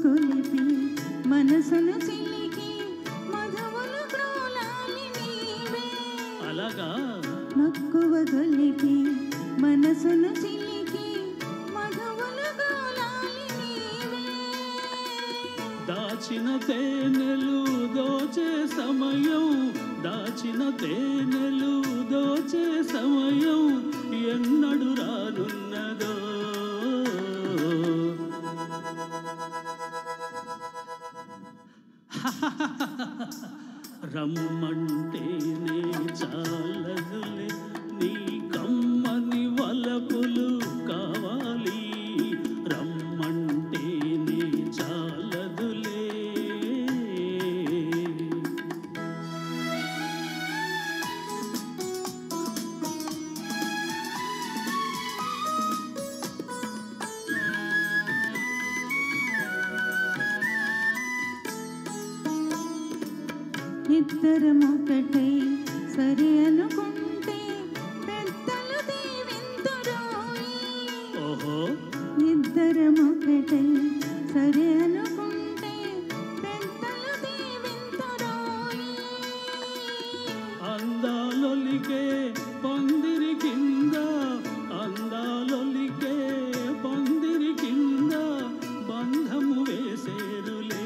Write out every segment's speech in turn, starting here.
గొలిపి మనసును చిలికి మధువులు గ్రోలాలి నీవే. అలాగా మక్కువ గొలిపి మనసును చిలికి మధువులు గ్రోలాలి నీవే. దాచిన తేనెలు దోచే సమయం, దాచిన తేనెలు దోచే సమయం ఎన్నడు రానున్నదో. రమ్మంటేనే చాలదులే నీ కమ్మని వలపులు కావాలి, రమ్మంటేనే చాలదులే. ఇద్దరమొకటై సరి అనుకుంటే పెద్దలు దీవింతురోయి. ఓహో ఇద్దరమొకటై సరి అనుకుంటే పెద్దలు దీవింతురోయి. అందాలొలికే పందిరి కింద, అందాలొలికే పందిరి కింద బంధము వేసేరులే.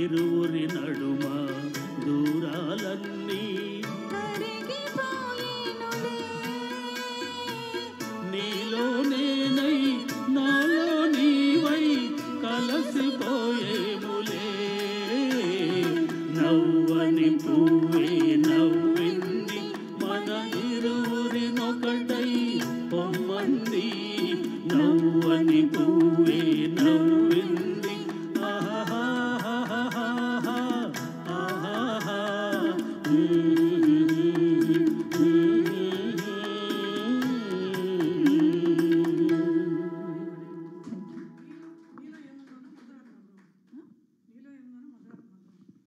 ఇరువురి నడుమ దూరాలన్నీ కరిగిపోయేనులే. నీలో నేనై నాలో నీవై కలసిపోయేములే. నవ్వని పువ్వే నవ్వింది మన ఇరువురినొకటై పొమ్మంది, నవ్వని పువ్వే నవ్వు